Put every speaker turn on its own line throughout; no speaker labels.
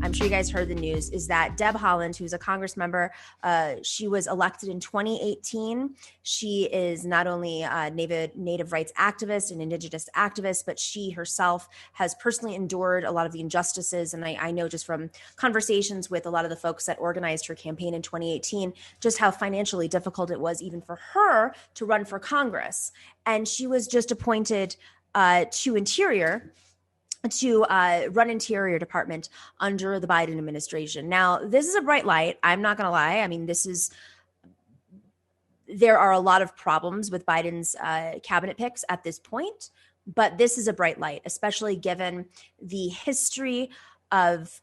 I'm sure you guys heard the news, is that Deb Haaland, who's a Congress member, she was elected in 2018. She is not only a native rights activist and indigenous activist, but she herself has personally endured a lot of the injustices. And I know just from conversations with a lot of the folks that organized her campaign in 2018, just how financially difficult it was even for her to run for Congress. And she was just appointed to Interior to run Interior Department under the Biden administration. Now, this is a bright light. I'm not going to lie. I mean, there are a lot of problems with Biden's cabinet picks at this point, but this is a bright light, especially given the history of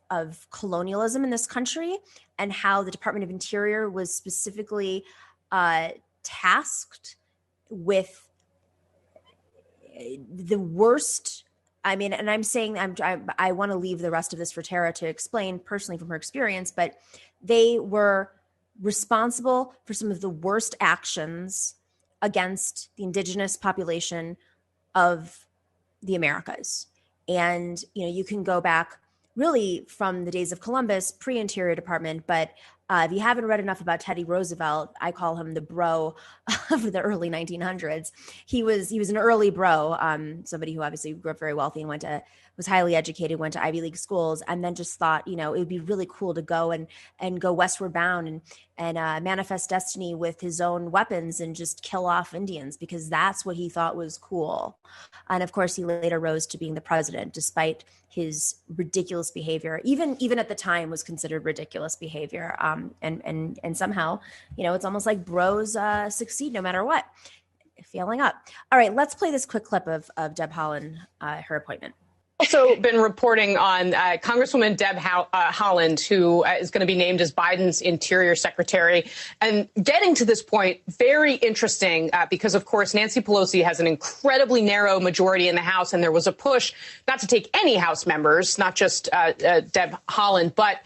colonialism in this country and how the Department of Interior was specifically tasked with the worst. I mean, and I'm saying I want to leave the rest of this for Tara to explain personally from her experience, but they were responsible for some of the worst actions against the indigenous population of the Americas. And, you can go back really from the days of Columbus, pre-Interior Department, but if you haven't read enough about Teddy Roosevelt, I call him the bro of the early 1900s. He was an early bro, somebody who obviously grew up very wealthy and was highly educated, went to Ivy League schools, and then just thought, it would be really cool to go and go westward bound and manifest destiny with his own weapons and just kill off Indians, because that's what he thought was cool. And of course, he later rose to being the president, despite his ridiculous behavior, even at the time was considered ridiculous behavior. And somehow, it's almost like bros succeed no matter what, failing up. All right, let's play this quick clip of Deb Haaland, her appointment.
Also been reporting on Congresswoman Deb Haaland, who is going to be named as Biden's Interior Secretary. And getting to this point, very interesting, because, of course, Nancy Pelosi has an incredibly narrow majority in the House, and there was a push not to take any House members, not just Deb Haaland. But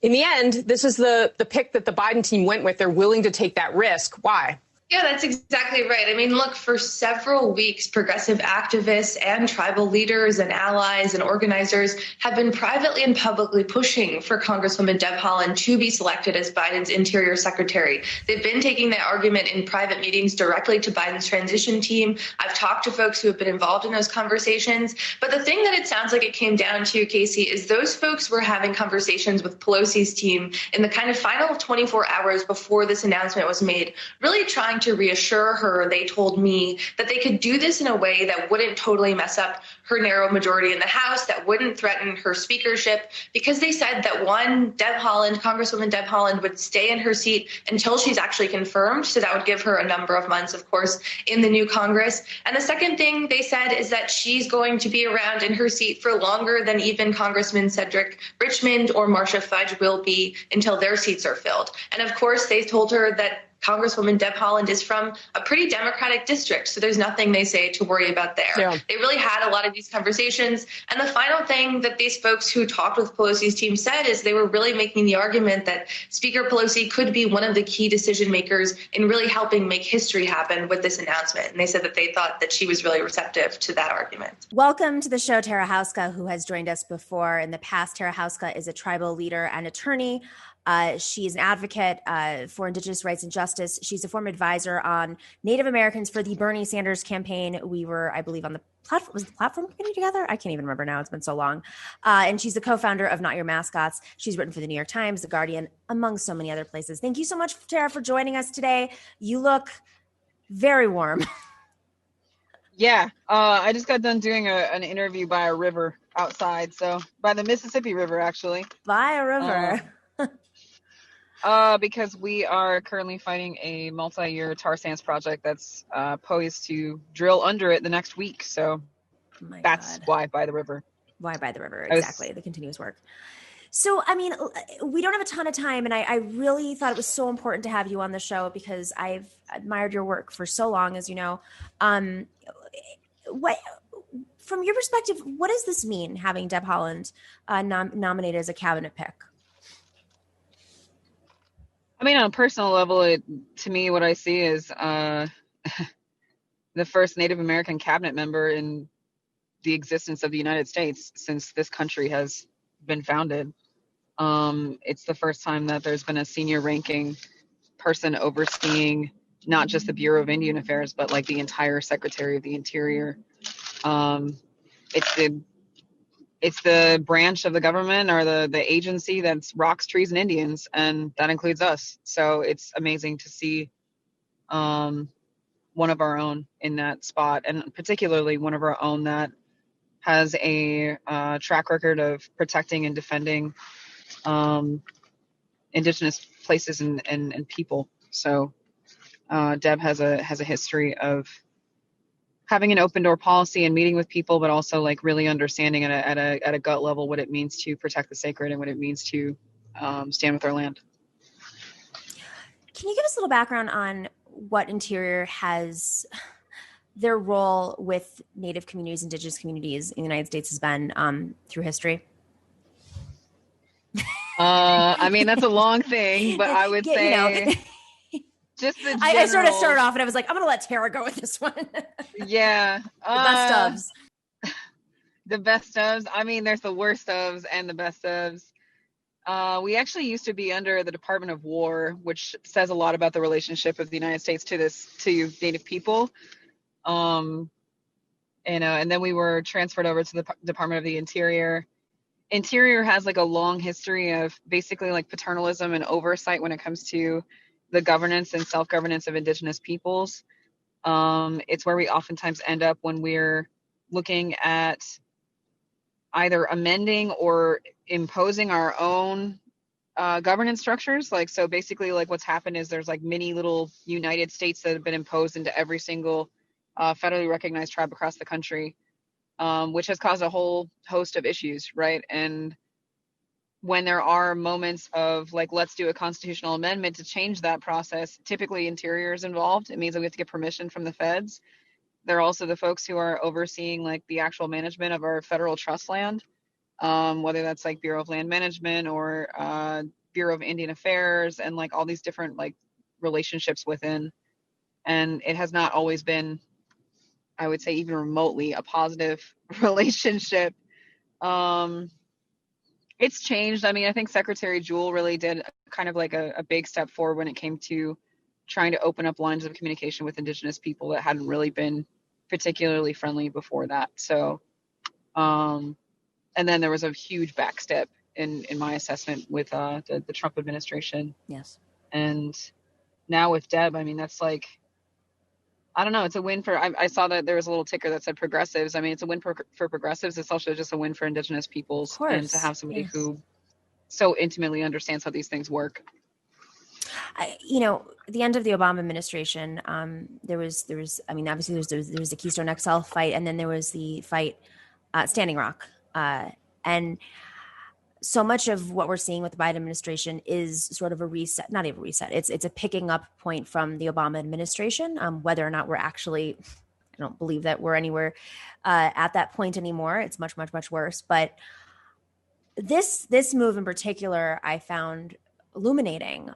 in the end, this is the pick that the Biden team went with. They're willing to take that risk. Why?
Yeah, that's exactly right. I mean, look, for several weeks, progressive activists and tribal leaders and allies and organizers have been privately and publicly pushing for Congresswoman Deb Haaland to be selected as Biden's Interior Secretary. They've been taking that argument in private meetings directly to Biden's transition team. I've talked to folks who have been involved in those conversations. But the thing that it sounds like it came down to, Casey, is those folks were having conversations with Pelosi's team in the kind of final 24 hours before this announcement was made, really trying to reassure her. They told me that they could do this in a way that wouldn't totally mess up her narrow majority in the House, that wouldn't threaten her speakership, because they said that Congresswoman Deb Haaland would stay in her seat until she's actually confirmed. So that would give her a number of months, of course, in the new Congress. And the second thing they said is that she's going to be around in her seat for longer than even Congressman Cedric Richmond or Marcia Fudge will be until their seats are filled. And of course, they told her that Congresswoman Deb Haaland is from a pretty Democratic district, so there's nothing they say to worry about there. Yeah. They really had a lot of these conversations. And the final thing that these folks who talked with Pelosi's team said is they were really making the argument that Speaker Pelosi could be one of the key decision makers in really helping make history happen with this announcement. And they said that they thought that she was really receptive to that argument.
Welcome to the show, Tara Houska, who has joined us before in the past. Tara Houska is a tribal leader and attorney. She's an advocate for Indigenous rights and justice. She's a former advisor on Native Americans for the Bernie Sanders campaign. We were, I believe, on the platform. Was the platform committee together? I can't even remember now. It's been so long. And she's the co-founder of Not Your Mascots. She's written for the New York Times, The Guardian, among so many other places. Thank you so much, Tara, for joining us today. You look very warm.
Yeah, I just got done doing an interview by a river outside. So by the Mississippi River, actually.
By a river.
Because we are currently fighting a multi-year tar sands project that's poised to drill under it the next week. So that's why by the river.
Why by the river, exactly, the continuous work. So, I mean, we don't have a ton of time, and I really thought it was so important to have you on the show because I've admired your work for so long, as you know. What, from your perspective, what does this mean, having Deb Haaland nominated as a cabinet pick?
I mean, on a personal level, to me, what I see is the first Native American cabinet member in the existence of the United States since this country has been founded. It's the first time that there's been a senior ranking person overseeing not just the Bureau of Indian Affairs, but like the entire Secretary of the Interior. It's the branch of the government or the agency that's rocks, trees, and Indians, and that includes us. So it's amazing to see one of our own in that spot, and particularly one of our own that has a track record of protecting and defending indigenous places and people. So Deb has a history of having an open door policy and meeting with people, but also like really understanding at a gut level what it means to protect the sacred and what it means to stand with our land.
Can you give us a little background on what Interior has, their role with Native communities, Indigenous communities in the United States has been through history?
I mean, that's a long thing, but I would say just the general...
I sort of started off and I was like, I'm going to let Tara go with this one.
Yeah.
The best ofs.
The best ofs. I mean, there's the worst ofs and the best ofs. We actually used to be under the Department of War, which says a lot about the relationship of the United States to Native people. And then we were transferred over to the Department of the Interior. Interior has like a long history of basically like paternalism and oversight when it comes to the governance and self-governance of Indigenous peoples. It's where we oftentimes end up when we're looking at either amending or imposing our own governance structures. Like, so basically like what's happened is there's like many little United States that have been imposed into every single federally recognized tribe across the country, which has caused a whole host of issues, right? And when there are moments of like, let's do a constitutional amendment to change that process, typically Interior is involved. It means that we have to get permission from the feds. They're also the folks who are overseeing like the actual management of our federal trust land, whether that's like Bureau of Land Management or Bureau of Indian Affairs, and like all these different like relationships within. And it has not always been, I would say, even remotely a positive relationship. It's changed. I mean, I think Secretary Jewell really did kind of like a big step forward when it came to trying to open up lines of communication with Indigenous people that hadn't really been particularly friendly before that. So, and then there was a huge backstep in my assessment with the Trump administration.
Yes.
And now with Deb, I mean, that's like, I don't know. It's a win for, I saw that there was a little ticker that said progressives. I mean, it's a win for progressives. It's also just a win for Indigenous peoples. And to have somebody who so intimately understands how these things work.
At the end of the Obama administration, there was, I mean, obviously there was the Keystone XL fight, and then there was the fight at Standing Rock. And so much of what we're seeing with the Biden administration is sort of a reset, not even a reset. It's a picking up point from the Obama administration. Whether or not we're actually, I don't believe that we're anywhere at that point anymore. It's much, much, much worse. But this move in particular, I found illuminating.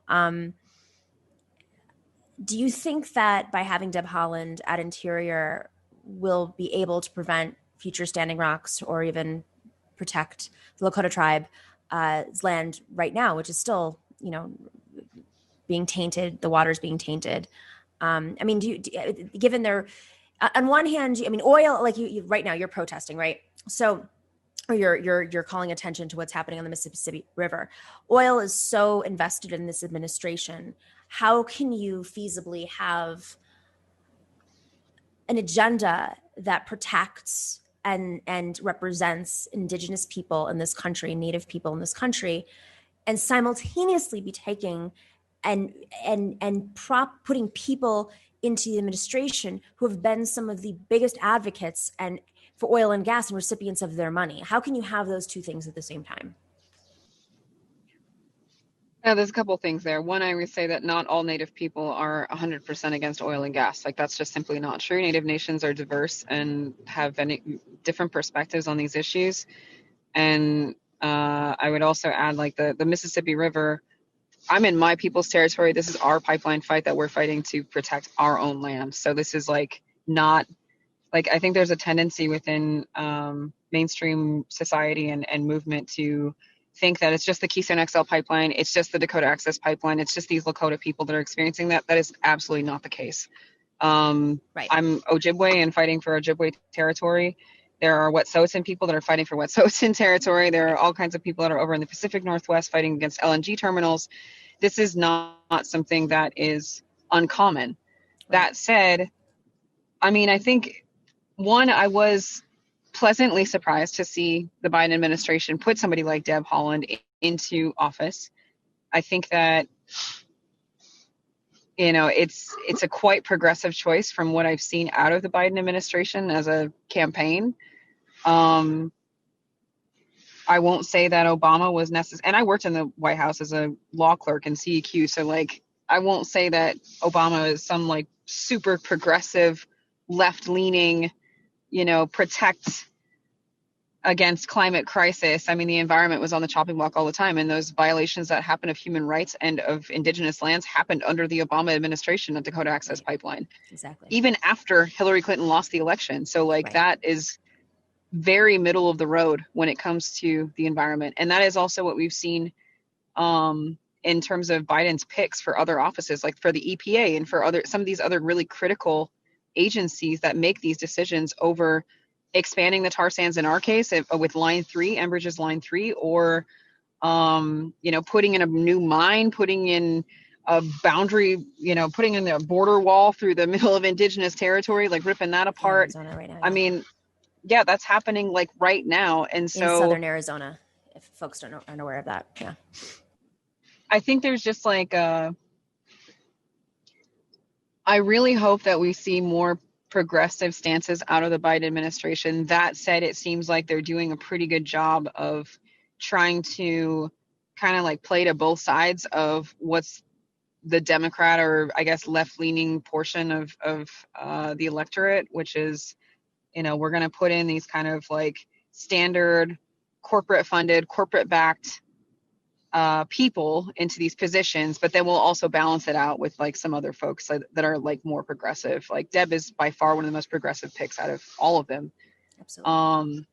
Do you think that by having Deb Haaland at Interior will be able to prevent future Standing Rocks or even protect the Lakota tribe's land right now, which is still, being tainted, the water's being tainted? I mean, given their, on one hand, I mean, oil, like you right now you're protesting, right? So, or you're calling attention to what's happening on the Mississippi River. Oil is so invested in this administration. How can you feasibly have an agenda that protects and represents Indigenous people in this country, Native people in this country, and simultaneously be taking and putting people into the administration who have been some of the biggest advocates and for oil and gas and recipients of their money? How can you have those two things at the same time?
There's a couple of things there. One, I would say that not all Native people are 100% against oil and gas. Like, that's just simply not true. Native nations are diverse and have different perspectives on these issues. And I would also add, like, the Mississippi River, I'm in my people's territory. This is our pipeline fight that we're fighting to protect our own land. So this is like not, like, I think there's a tendency within mainstream society and movement to think that it's just the Keystone XL pipeline, it's just the Dakota Access Pipeline, it's just these Lakota people that are experiencing that. That is absolutely not the case.
Right.
I'm Ojibwe and fighting for Ojibwe territory. There are Wet'suwet'en people that are fighting for Wet'suwet'en territory. There are all kinds of people that are over in the Pacific Northwest fighting against LNG terminals. This is not something that is uncommon.
Right.
That said, I mean, I think, one, I was pleasantly surprised to see the Biden administration put somebody like Deb Haaland into office. I think that, you know, it's a quite progressive choice from what I've seen out of the Biden administration as a campaign. I won't say that Obama was necessary, and I worked in the White House as a law clerk in CEQ, so like I won't say that Obama is some like super progressive, left-leaning, you know, protect against climate crisis. I mean, the environment was on the chopping block all the time, and those violations that happened of human rights and of indigenous lands happened under the Obama administration of Dakota Access Pipeline.
Exactly.
Even after Hillary Clinton lost the election. So like that is very middle of the road when it comes to the environment. And that is also what we've seen in terms of Biden's picks for other offices, like for the EPA and for some of these other really critical agencies that make these decisions over expanding the tar sands in our case with Line 3, Enbridge's Line 3, or you know, putting in a new mine, putting in a boundary, you know, putting in a border wall through the middle of indigenous territory, like ripping that apart.
Arizona right now, yeah.
I mean, yeah, that's happening like right now. And so
in southern Arizona, if folks aren't aware of that. Yeah.
I think there's just like I really hope that we see more progressive stances out of the Biden administration. That said, it seems like they're doing a pretty good job of trying to kind of like play to both sides of what's the Democrat, or I guess left-leaning portion of the electorate, which is, you know, we're going to put in these kind of like standard corporate-funded, corporate-backed people into these positions, but then we'll also balance it out with like some other folks that are like more progressive. Like Deb is by far one of the most progressive picks out of all of them.
Absolutely.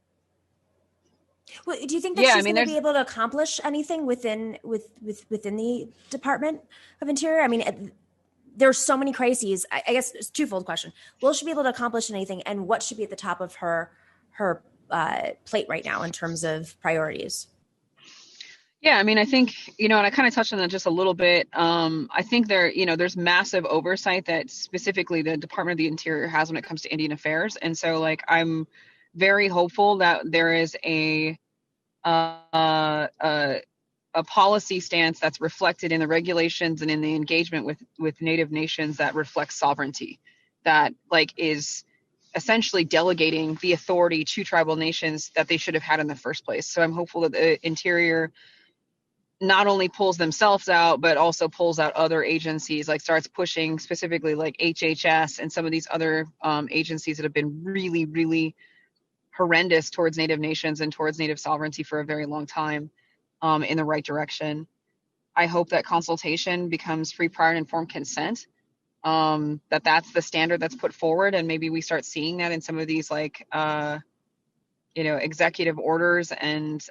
Well, do you think that she's going to be able to accomplish anything within the Department of Interior? I mean, there's so many crises. I guess it's a twofold question. Will she be able to accomplish anything, and what should be at the top of her plate right now in terms of priorities?
Yeah, I mean, I think, you know, and I kind of touched on that just a little bit. I think there's massive oversight that specifically the Department of the Interior has when it comes to Indian affairs. And so like, I'm very hopeful that there is a policy stance that's reflected in the regulations and in the engagement with Native nations that reflects sovereignty, that like is essentially delegating the authority to tribal nations that they should have had in the first place. So I'm hopeful that the Interior not only pulls themselves out, but also pulls out other agencies, like starts pushing specifically like HHS and some of these other agencies that have been really, really horrendous towards Native nations and towards Native sovereignty for a very long time, in the right direction. I hope that consultation becomes free, prior, and informed consent, that's the standard that's put forward. And maybe we start seeing that in some of these like, executive orders and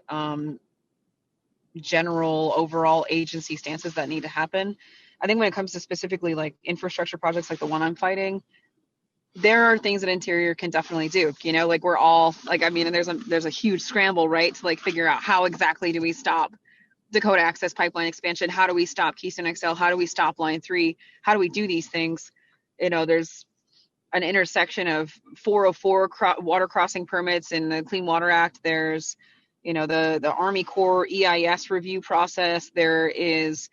general overall agency stances that need to happen. I think when it comes to specifically like infrastructure projects like the one I'm fighting, there are things that Interior can definitely do. You know, like we're all like, I mean, there's a huge scramble, right, to like figure out how exactly do we stop Dakota Access Pipeline expansion? How do we stop Keystone XL? How do we stop Line 3? How do we do these things? You know, there's an intersection of 404 water crossing permits in the Clean Water Act. There's, you know, the Army Corps EIS review process. There is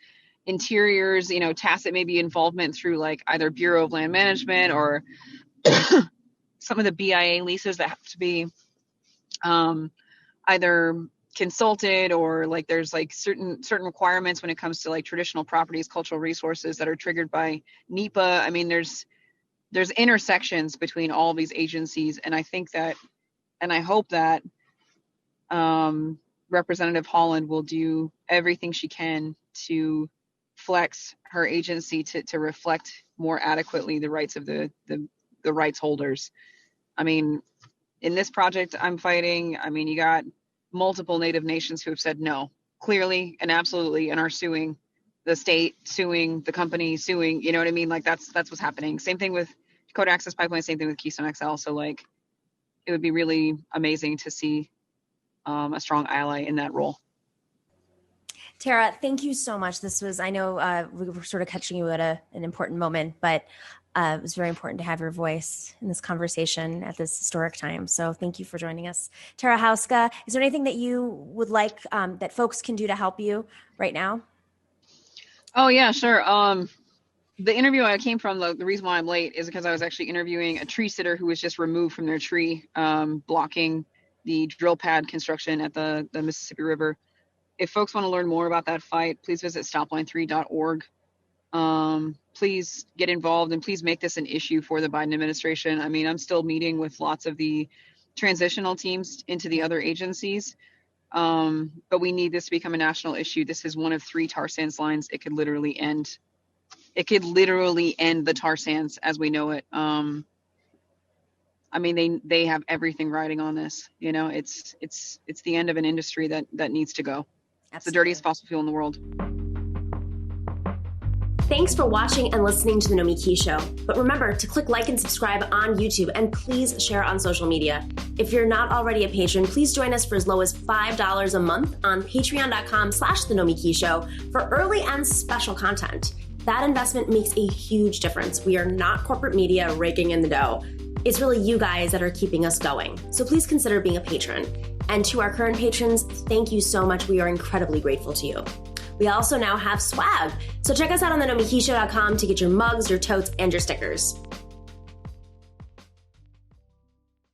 Interior's, you know, tacit maybe involvement through like either Bureau of Land Management or some of the BIA leases that have to be either consulted, or like there's like certain requirements when it comes to like traditional properties, cultural resources that are triggered by NEPA. I mean, there's intersections between all these agencies, and I think that, and I hope that Representative Haaland will do everything she can to flex her agency to reflect more adequately the rights of the rights holders. I mean, in this project I'm fighting, I mean, you got multiple Native nations who have said no. clearly and absolutely and are suing the state, suing the company, suing, you know what I mean? Like that's what's happening. Same thing with Dakota Access Pipeline, same thing with Keystone XL. So like it would be really amazing to see a strong ally in that role.
Tara, thank you so much. This was, I know we were sort of catching you at an important moment, but it was very important to have your voice in this conversation at this historic time. So thank you for joining us. Tara Houska, is there anything that you would like that folks can do to help you right now?
Oh, yeah, sure. The interview I came from, the reason why I'm late is because I was actually interviewing a tree sitter who was just removed from their tree, blocking the drill pad construction at the Mississippi River. If folks want to learn more about that fight, please visit stopline3.org. Please get involved and please make this an issue for the Biden administration. I mean, I'm still meeting with lots of the transitional teams into the other agencies, but we need this to become a national issue. This is one of 3 tar sands lines. It could literally end the tar sands as we know it. I mean, they have everything riding on this. You know, it's the end of an industry that needs to go.
Absolutely.
It's the dirtiest fossil fuel in the world.
Thanks for watching and listening to The Nomiki Show. But remember to click like and subscribe on YouTube, and please share on social media. If you're not already a patron, please join us for as low as $5 a month on patreon.com/The Nomiki Show for early and special content. That investment makes a huge difference. We are not corporate media raking in the dough. It's really you guys that are keeping us going. So please consider being a patron. And to our current patrons, thank you so much. We are incredibly grateful to you. We also now have swag. So check us out on thenomikishow.com to get your mugs, your totes, and your stickers.